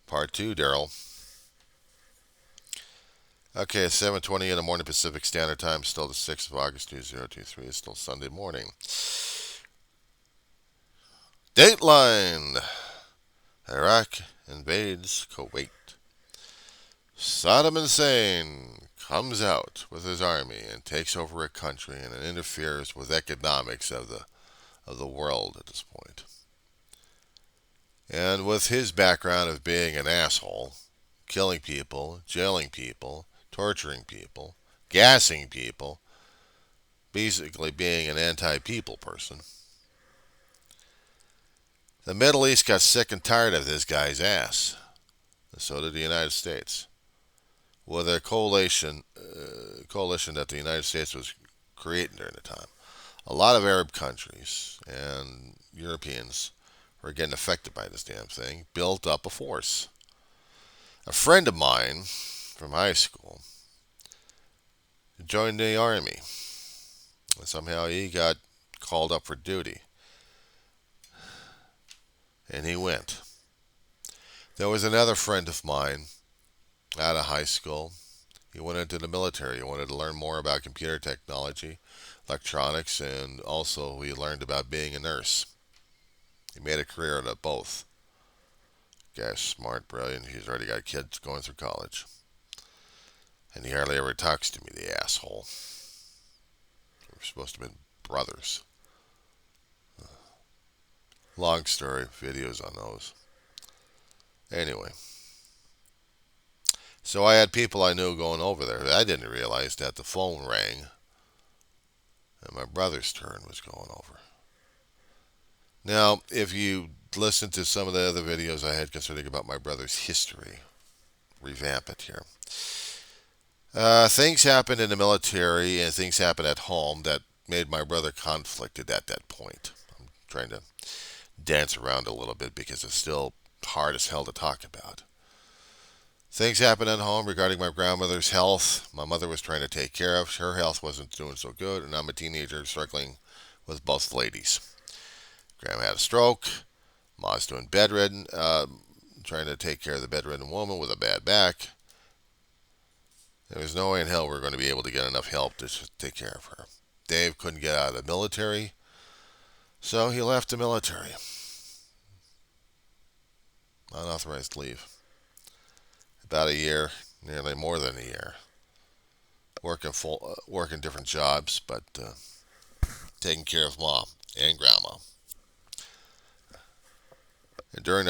Part 2, Daryl. Okay, it's 7:20 in the morning Pacific Standard Time. Still the 6th of August, 2023. It's still Sunday morning. Dateline. Iraq invades Kuwait. Saddam Hussein comes out with his army and takes over a country and interferes with economics of the world at this point. And with his background of being an asshole, killing people, jailing people, torturing people, gassing people, basically being an anti-people person, the Middle East got sick and tired of this guy's ass. And so did the United States. With a coalition that the United States was creating during the time. A lot of Arab countries and Europeans were getting affected by this damn thing, built up a force. A friend of mine from high school joined the army. And somehow he got called up for duty. And he went. There was another friend of mine out of high school. He went into the military. He wanted to learn more about computer technology, electronics, and also he learned about being a nurse. He made a career out of both. Guy's smart, brilliant. He's already got kids going through college. And he hardly ever talks to me, the asshole. We're supposed to have been brothers. Long story, videos on those. Anyway. So I had people I knew going over there. I didn't realize that the phone rang and my brother's turn was going over. Now, if you listen to some of the other videos I had concerning about my brother's history, revamp it here. Things happened in the military and things happened at home that made my brother conflicted at that point. I'm trying to dance around a little bit because it's still hard as hell to talk about. Things happened at home regarding my grandmother's health. My mother was trying to take care of. Her health wasn't doing so good, and I'm a teenager struggling with both ladies. Grandma had a stroke. Ma's doing bedridden, trying to take care of the bedridden woman with a bad back. There was no way in hell we were going to be able to get enough help to take care of her. Dave couldn't get out of the military, so he left the military. Unauthorized leave. About a year, nearly more than a year. Working different jobs, but taking care of mom and grandma. And during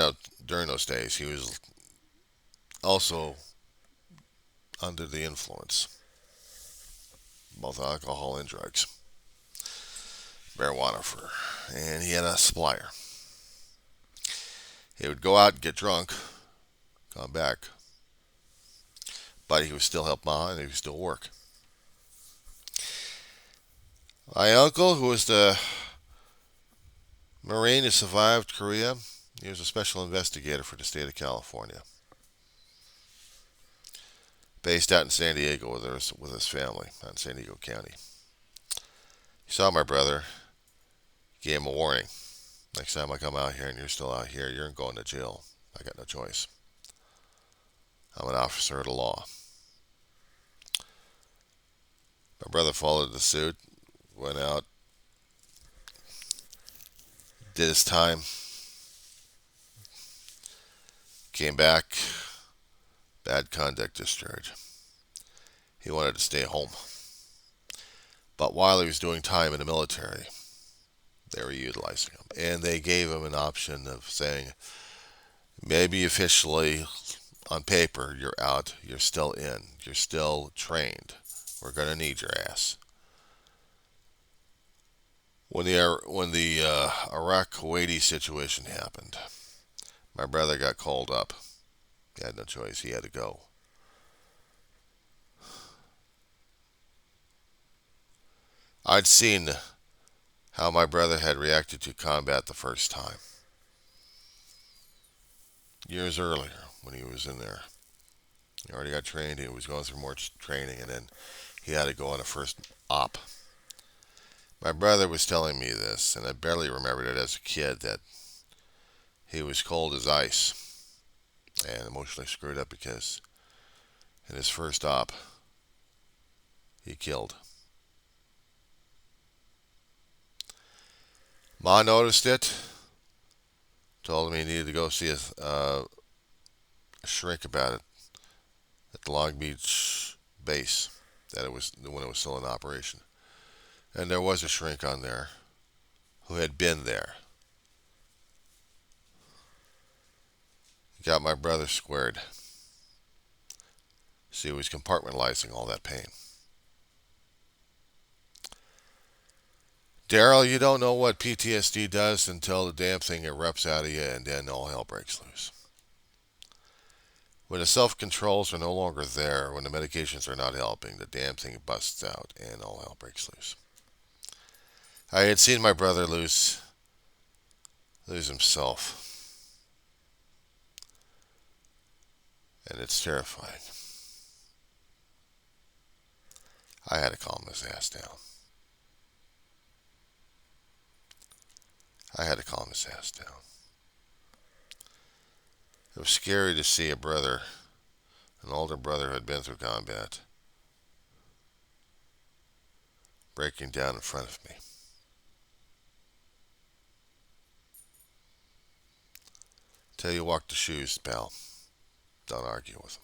those days, he was also under the influence, both alcohol and drugs, marijuana and he had a supplier. He would go out and get drunk, come back, but he would still help Ma and he would still work. My uncle, who was the Marine who survived Korea, he was a special investigator for the state of California. Based out in San Diego with his family, out in San Diego County. He saw my brother, gave him a warning. Next time I come out here and you're still out here, you're going to jail. I got no choice. I'm an officer of the law. My brother followed the suit, went out, did his time, came back, bad conduct discharge. He wanted to stay home. But while he was doing time in the military, they were utilizing him. And they gave him an option of saying, maybe officially on paper you're out, you're still in, you're still trained. We're going to need your ass. When the Iraq-Kuwaiti situation happened, my brother got called up. He had no choice. He had to go. I'd seen how my brother had reacted to combat the first time. Years earlier, when he was in there. He already got trained. He was going through more training, and then he had to go on a first op. My brother was telling me this, and I barely remembered it as a kid, that he was cold as ice. and emotionally screwed up because in his first op, he killed. Ma noticed it, told him he needed to go see a shrink about it at the Long Beach base that it was when it was still in operation. And there was a shrink on there who had been there. He got my brother squared. See, he was compartmentalizing all that pain. Daryl, you don't know what PTSD does until the damn thing erupts out of you and then all hell breaks loose. When the self-controls are no longer there, when the medications are not helping, the damn thing busts out and all hell breaks loose. I had seen my brother lose himself, and it's terrifying. I had to calm his ass down. I had to calm his ass down. It was scary to see a brother, an older brother who had been through combat, breaking down in front of me. Till you walk the shoes, pal. Don't argue with him.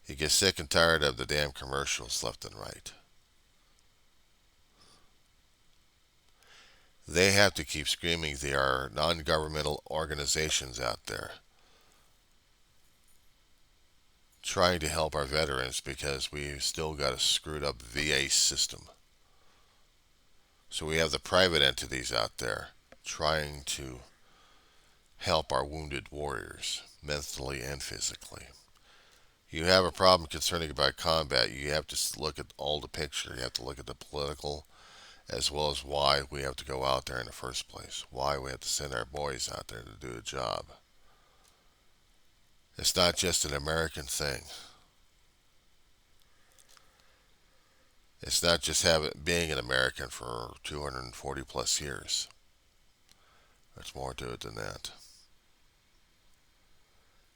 You get sick and tired of the damn commercials left and right. They have to keep screaming there are non-governmental organizations out there trying to help our veterans because we've still got a screwed up VA system. So we have the private entities out there trying to help our wounded warriors mentally and physically. You have a problem concerning about combat, you have to look at all the picture. You have to look at the political as well as why we have to go out there in the first place, why we have to send our boys out there to do the job. It's not just an American thing. It's not just being an American for 240 plus years. There's more to it than that.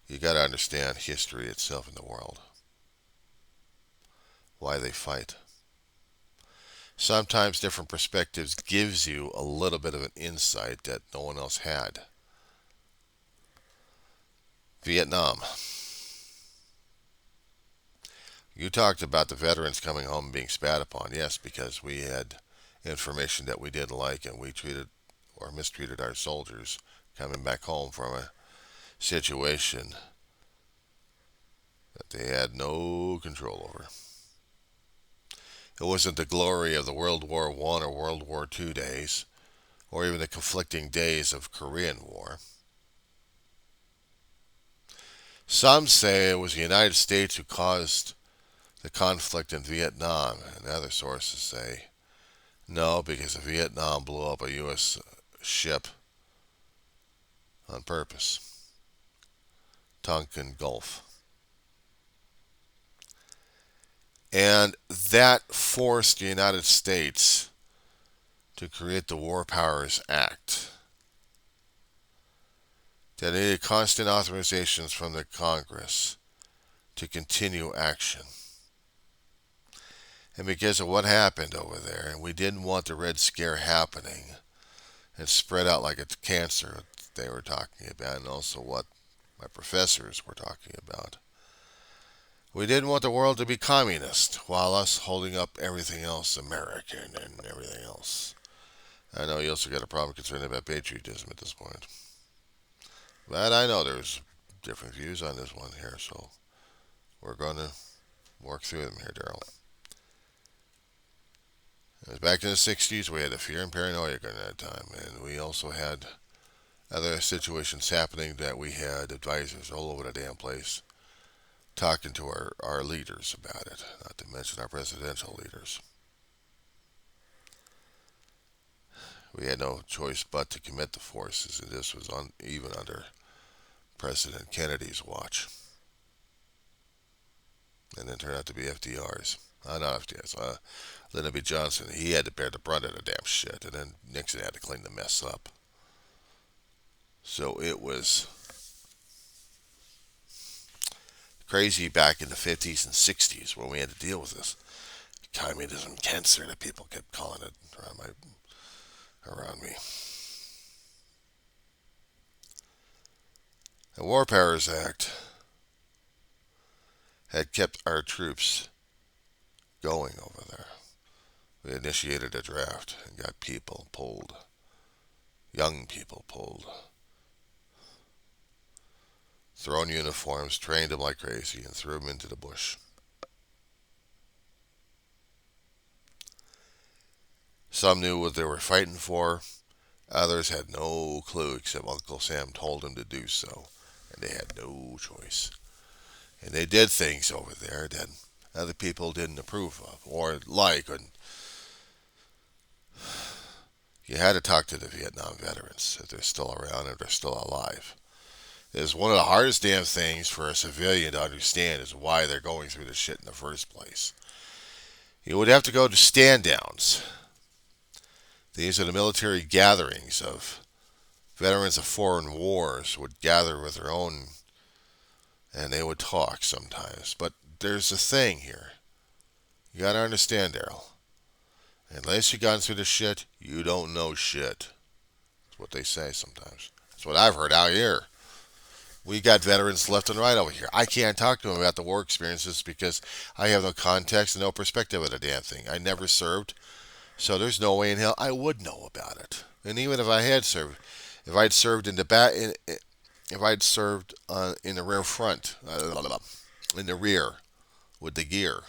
You got to understand history itself in the world. Why they fight. Sometimes different perspectives gives you a little bit of an insight that no one else had. Vietnam. You talked about the veterans coming home and being spat upon. Yes, because we had information that we didn't like and we treated or mistreated our soldiers coming back home from a situation that they had no control over. It wasn't the glory of the World War I or World War II days, or even the conflicting days of Korean War. Some say it was the United States who caused the conflict in Vietnam, and other sources say no, because Vietnam blew up a U.S. ship on purpose. Tonkin Gulf. And that forced the United States to create the War Powers Act that needed constant authorizations from the Congress to continue action. And because of what happened over there, and we didn't want the Red Scare happening and spread out like a cancer they were talking about, and also what my professors were talking about. We didn't want the world to be communist, while us holding up everything else American and everything else. I know you also got a problem concerning about patriotism at this point. But I know there's different views on this one here, so we're going to work through them here, Daryl. It was back in the 60s, we had the fear and paranoia during that time, and we also had other situations happening that we had advisors all over the damn place talking to our leaders about it, not to mention our presidential leaders. We had no choice but to commit the forces, and this was even under President Kennedy's watch. And then turned out to be FDR's. Not FDR's. Lyndon B. Johnson. He had to bear the brunt of the damn shit, and then Nixon had to clean the mess up. So it was crazy back in the 50s and 60s when we had to deal with this communism cancer that people kept calling it around me. The War Powers Act had kept our troops going over there. We initiated a draft and got people pulled, young people pulled, thrown uniforms, trained them like crazy, and threw them into the bush. Some knew what they were fighting for. Others had no clue except Uncle Sam told them to do so, and they had no choice. And they did things over there that other people didn't approve of or like. And you had to talk to the Vietnam veterans if they're still around, if they're still alive. It's one of the hardest damn things for a civilian to understand is why they're going through this shit in the first place. You would have to go to stand downs. These are the military gatherings of veterans of foreign wars would gather with their own, and they would talk sometimes. But there's a thing here. You gotta understand, Daryl. Unless you've gone through the shit, you don't know shit. That's what they say sometimes. That's what I've heard out here. We got veterans left and right over here. I can't talk to them about the war experiences because I have no context and no perspective of the damn thing. I never served, so there's no way in hell I would know about it. And even if I had served, if I'd served in the back, if I'd served in the rear front, in the rear with the gear,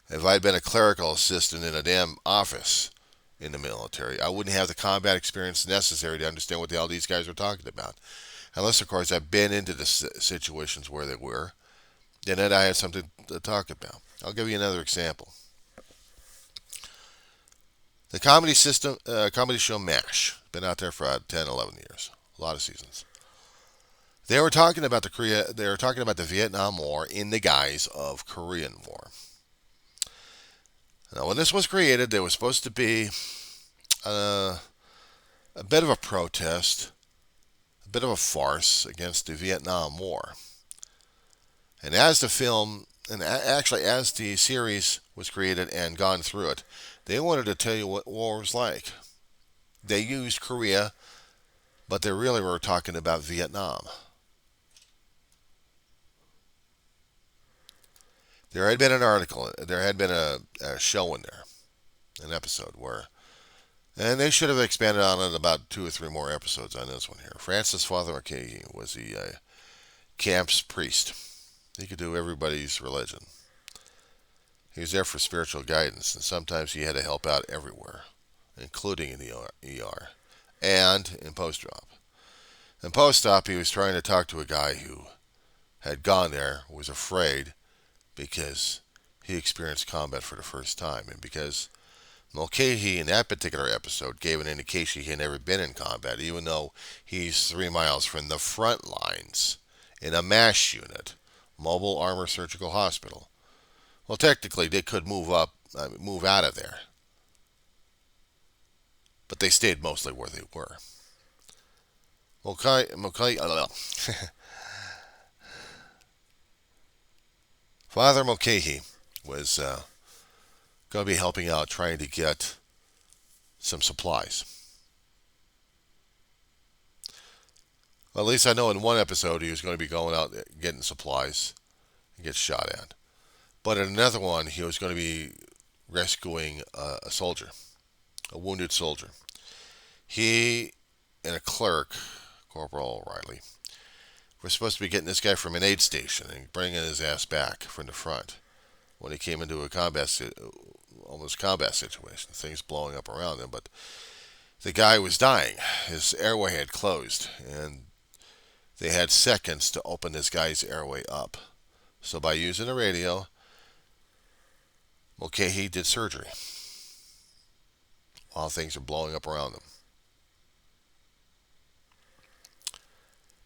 if I'd been a clerical assistant in a damn office in the military, I wouldn't have the combat experience necessary to understand what the hell these guys were talking about. Unless, of course, I've been into the situations where they were, then I had something to talk about. I'll give you another example. The comedy show MASH, been out there for 10, 11 years, a lot of seasons. They were talking about the Vietnam War in the guise of Korean War. Now, when this was created, there was supposed to be a bit of a protest, a bit of a farce against the Vietnam War. And as the film, and actually as the series was created and gone through it, they wanted to tell you what war was like. They used Korea, but they really were talking about Vietnam. There had been an article, there had been a show in there, an episode where, and they should have expanded on it about 2 or 3 more episodes on this one here. Francis Father McKay was the camp's priest. He could do everybody's religion. He was there for spiritual guidance, and sometimes he had to help out everywhere, including in the ER and in post-op. In post-op, he was trying to talk to a guy who had gone there, was afraid, because he experienced combat for the first time, and because Mulcahy in that particular episode gave an indication he had never been in combat, even though he's 3 miles from the front lines in a MASH unit, Mobile Armor Surgical Hospital. Well, technically, they could move out of there, but they stayed mostly where they were. Father Mulcahy was going to be helping out, trying to get some supplies. Well, at least I know in one episode he was going to be going out getting supplies and get shot at. But in another one, he was going to be rescuing a soldier, a wounded soldier. He and a clerk, Corporal O'Reilly, were supposed to be getting this guy from an aid station and bringing his ass back from the front when he came into a almost combat situation, things blowing up around him. But the guy was dying. His airway had closed, and they had seconds to open this guy's airway up. So by using the radio, Mulcahy did surgery while things are blowing up around him.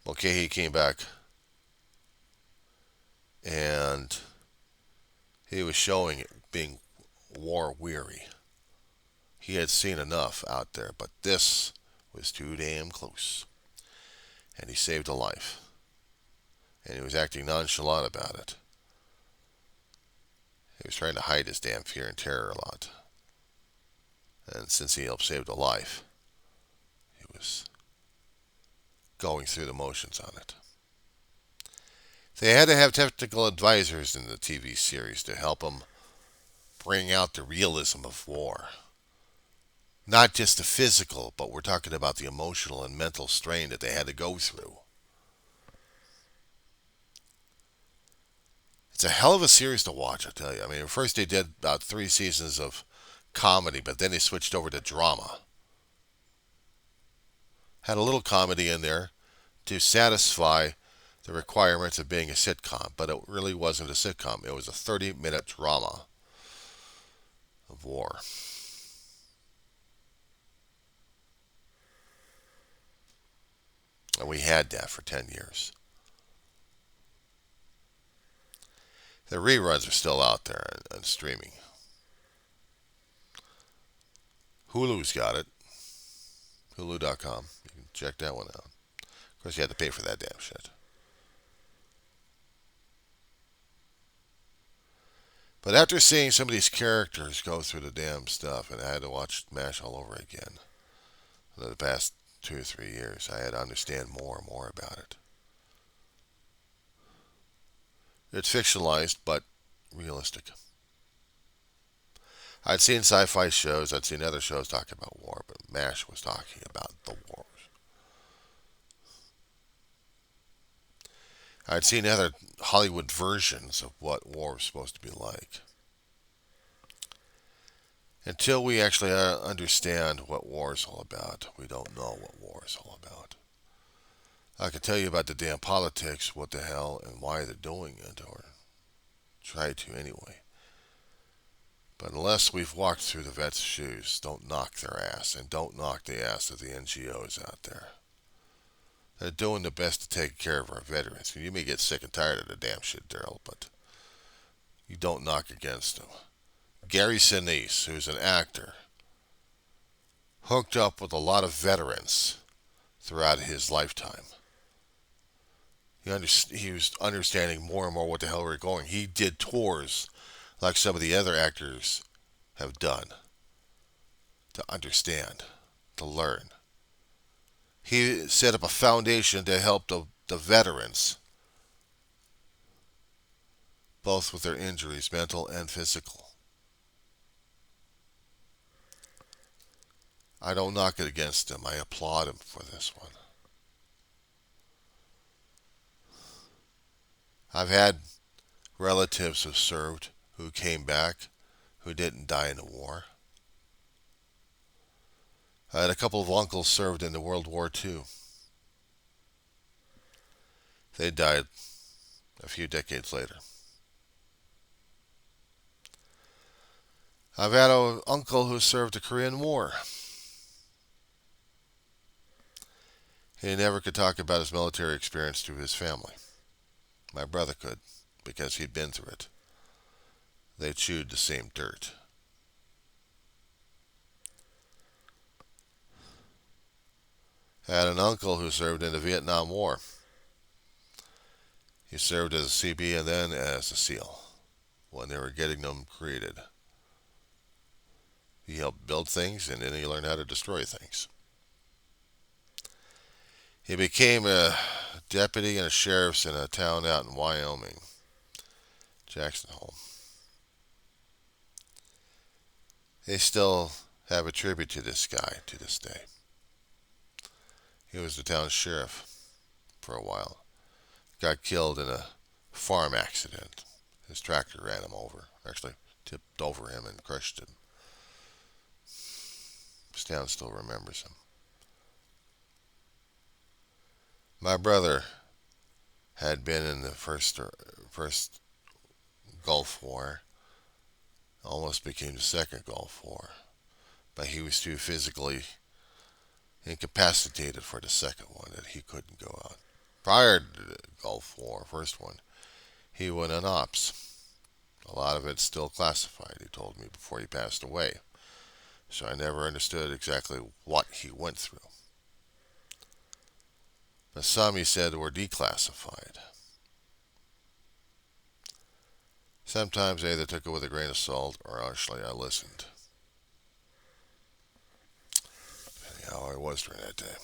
Mulcahy came back, and he was showing it being war weary. He had seen enough out there, but this was too damn close. And he saved a life. and he was acting nonchalant about it. He was trying to hide his damn fear and terror a lot. And since he helped save a life, he was going through the motions on it. They had to have technical advisors in the TV series to help them bring out the realism of war. Not just the physical, but we're talking about the emotional and mental strain that they had to go through. It's a hell of a series to watch, I tell you. I mean, first they did about 3 seasons of comedy, but then they switched over to drama. Had a little comedy in there to satisfy the requirements of being a sitcom, but it really wasn't a sitcom. It was a 30-minute drama of war. And we had that for 10 years. The reruns are still out there and streaming. Hulu's got it. Hulu.com. You can check that one out. Of course, you had to pay for that damn shit. But after seeing some of these characters go through the damn stuff, and I had to watch MASH all over again for the past 2 or 3 years, I had to understand more and more about it. It's fictionalized, but realistic. I'd seen sci-fi shows, I'd seen other shows talking about war, but MASH was talking about the wars. I'd seen other Hollywood versions of what war was supposed to be like. Until we actually understand what war is all about, we don't know what war is all about. I could tell you about the damn politics, what the hell, and why they're doing it, or try to anyway. But unless we've walked through the vets' shoes, don't knock their ass, and don't knock the ass of the NGOs out there. They're doing the best to take care of our veterans. And you may get sick and tired of the damn shit, Daryl, but you don't knock against them. Gary Sinise, who's an actor, hooked up with a lot of veterans throughout his lifetime. He was understanding more and more what the hell we're going. He did tours like some of the other actors have done to understand, to learn. He set up a foundation to help the veterans, both with their injuries, mental and physical. I don't knock it against him. I applaud him for this one. I've had relatives who served, who came back, who didn't die in the war. I had a couple of uncles served in the World War II. They died a few decades later. I've had an uncle who served the Korean War. He never could talk about his military experience to his family. My brother could, because he'd been through it. They chewed the same dirt. I had an uncle who served in the Vietnam War. He served as a CB and then as a SEAL when they were getting them created. He helped build things and then he learned how to destroy things. He became a deputy and a sheriff in a town out in Wyoming, Jackson Hole. They still have a tribute to this guy to this day. He was the town's sheriff for a while. Got killed in a farm accident. His tractor ran him over. Actually tipped over him and crushed him. This town still remembers him. My brother had been in the first Gulf War. Almost became the second Gulf War. But he was too physically incapacitated for the second one that he couldn't go out. Prior to the Gulf War, first one, he went on ops. A lot of it's still classified, he told me before he passed away. So I never understood exactly what he went through. But some, he said, were declassified. Sometimes I either took it with a grain of salt or actually I listened. How I was during that day.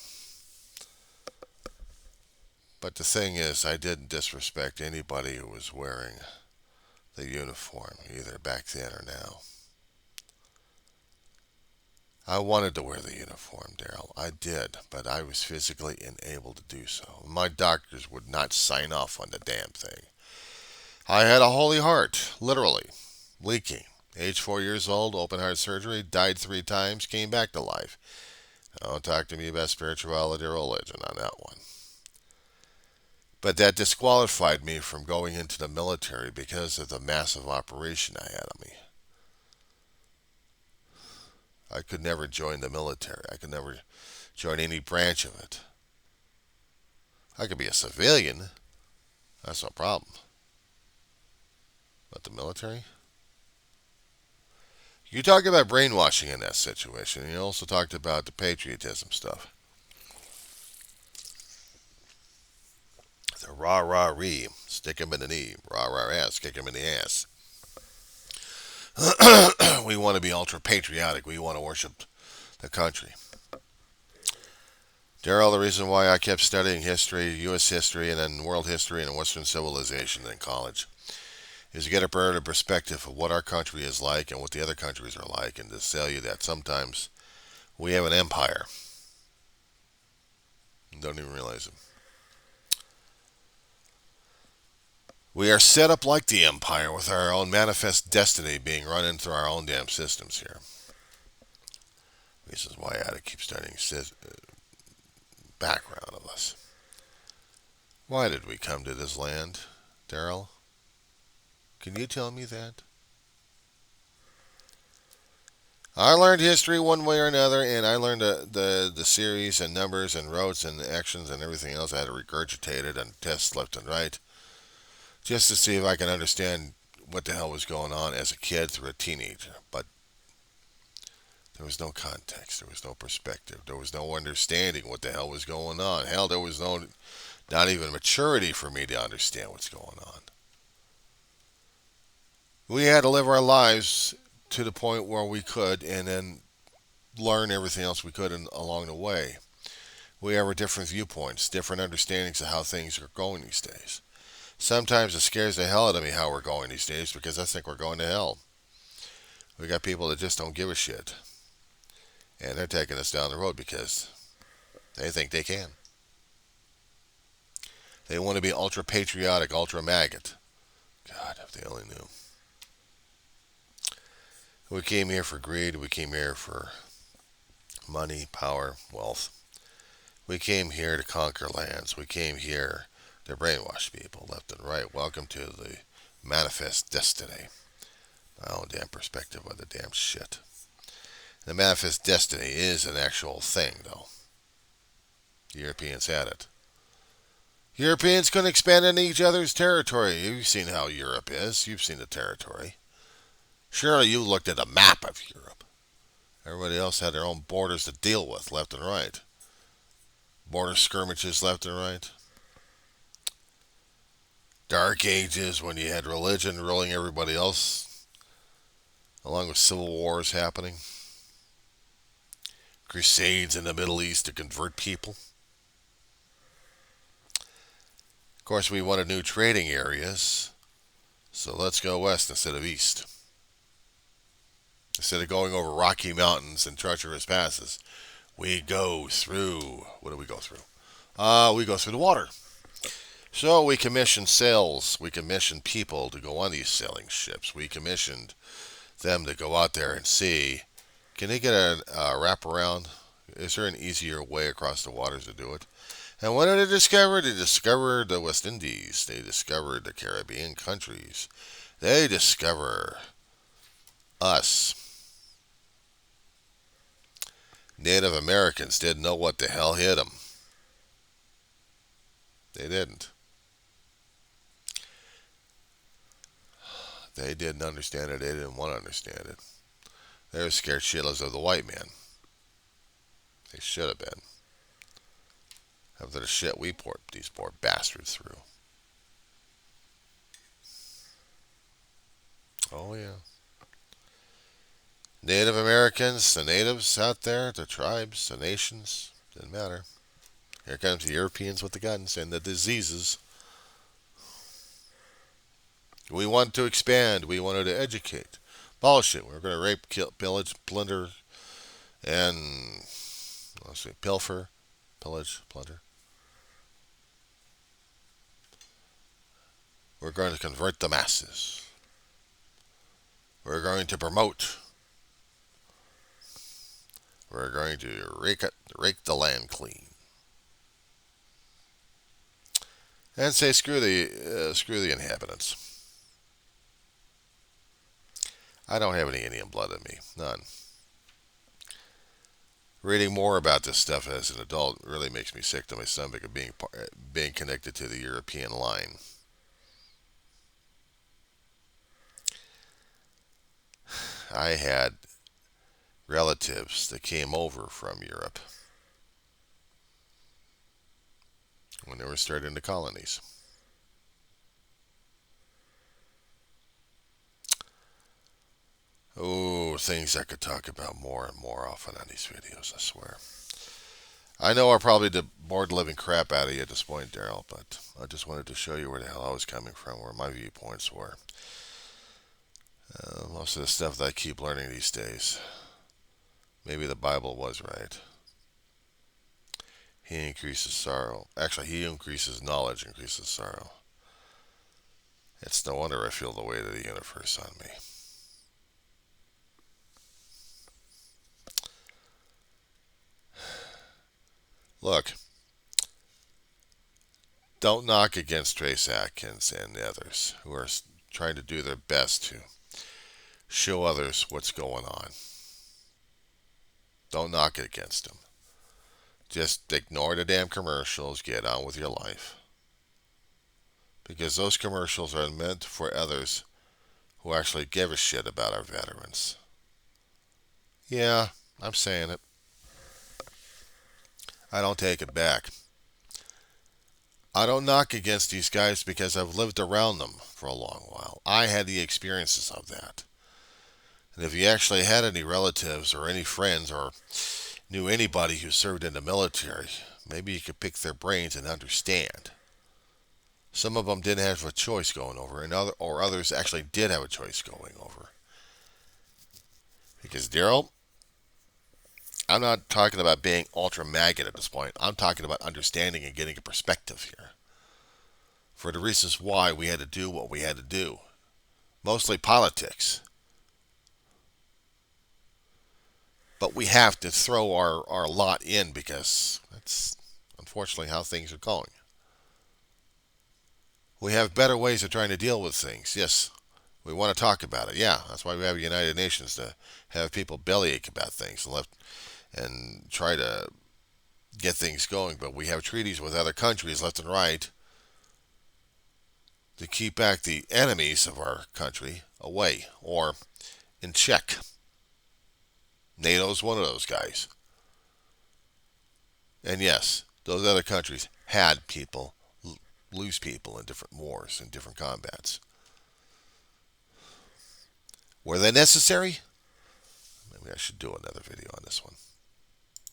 But the thing is, I didn't disrespect anybody who was wearing the uniform, either back then or now. I wanted to wear the uniform, Daryl. I did, but I was physically unable to do so. My doctors would not sign off on the damn thing. I had a holy heart, literally, leaking. Age 4 years old, open heart surgery, died 3 times, came back to life. Don't talk to me about spirituality or religion on that one. But that disqualified me from going into the military because of the massive operation I had on me. I could never join the military. I could never join any branch of it. I could be a civilian. That's no problem. But the military? You talk about brainwashing in that situation. You also talked about the patriotism stuff. The rah rah ree, stick him in the knee. Rah rah ass, kick him in the ass. We want to be ultra patriotic. We want to worship the country. Daryl, the reason why I kept studying history, U.S. history, and then world history and Western civilization in college is to get a better perspective of what our country is like and what the other countries are like, and to tell you that sometimes we have an empire. Don't even realize it. We are set up like the empire with our own manifest destiny being run into our own damn systems here. This is why I had to keep studying background of us. Why did we come to this land, Daryl? Can you tell me that? I learned history one way or another, and I learned the series and numbers and roads and actions and everything else. I had to regurgitate it and test left and right just to see if I can understand what the hell was going on as a kid through a teenager. But there was no context. There was no perspective. There was no understanding what the hell was going on. Hell, there was not even maturity for me to understand what's going on. We had to live our lives to the point where we could and then learn everything else we could along the way. We have our different viewpoints, different understandings of how things are going these days. Sometimes it scares the hell out of me how we're going these days because I think we're going to hell. We got people that just don't give a shit. And they're taking us down the road because they think they can. They want to be ultra patriotic, ultra maggot. God, if they only knew. We came here for greed. We came here for money, power, wealth. We came here to conquer lands. We came here to brainwash people left and right. Welcome to the manifest destiny. My own damn perspective of the damn shit. The manifest destiny is an actual thing, though. The Europeans had it. Europeans couldn't expand into each other's territory. You've seen how Europe is. You've seen the territory. Surely you looked at a map of Europe. Everybody else had their own borders to deal with, left and right. Border skirmishes, left and right. Dark Ages, when you had religion ruling everybody else, along with civil wars happening. Crusades in the Middle East to convert people. Of course, we wanted new trading areas, so let's go west instead of east. Instead of going over rocky mountains and treacherous passes, we go through. What do we go through? We go through the water. So we commissioned sails. We commissioned people to go on these sailing ships. We commissioned them to go out there and see. Can they get a wraparound? Is there an easier way across the waters to do it? And what did they discover? They discovered the West Indies. They discovered the Caribbean countries. They discover us. Native Americans didn't know what the hell hit them. They didn't. They didn't understand it. They didn't want to understand it. They were scared shitless of the white man. They should have been. After the shit we put these poor bastards through. Oh, yeah. Native Americans, the natives out there, the tribes, the nations, didn't matter. Here comes the Europeans with the guns and the diseases. We wanted to expand. We wanted to educate. Bullshit. We were going to rape, kill, pillage, plunder, and let's see, pilfer, pillage, plunder. We're going to convert the masses. We're going to promote. We're going to rake the land clean, and say screw the inhabitants. I don't have any Indian blood in me, none. Reading more about this stuff as an adult really makes me sick to my stomach of being connected to the European line. I had relatives that came over from Europe when they were starting the colonies. Oh, things I could talk about more and more often on these videos, I swear. I know I probably bored the living crap out of you at this point, Daryl, but I just wanted to show you where the hell I was coming from, where my viewpoints were. Most of the stuff that I keep learning these days. Maybe the Bible was right. He increases sorrow. Actually, he increases knowledge, increases sorrow. It's no wonder I feel the weight of the universe on me. Look, don't knock against Trace Atkins and the others who are trying to do their best to show others what's going on. Don't knock it against them. Just ignore the damn commercials, get on with your life. Because those commercials are meant for others who actually give a shit about our veterans. Yeah, I'm saying it. I don't take it back. I don't knock against these guys because I've lived around them for a long while. I had the experiences of that. And if you actually had any relatives or any friends or knew anybody who served in the military, maybe you could pick their brains and understand. Some of them didn't have a choice going over, or others actually did have a choice going over. Because, Daryl, I'm not talking about being ultra maggot at this point. I'm talking about understanding and getting a perspective here. For the reasons why we had to do what we had to do. Mostly politics. But we have to throw our lot in because that's unfortunately how things are going. We have better ways of trying to deal with things. Yes, we want to talk about it. Yeah, that's why we have United Nations to have people bellyache about things and try to get things going. But we have treaties with other countries left and right to keep back the enemies of our country away or in check. NATO's one of those guys. And yes, those other countries had people lose people in different wars and different combats. Were they necessary? Maybe I should do another video on this one.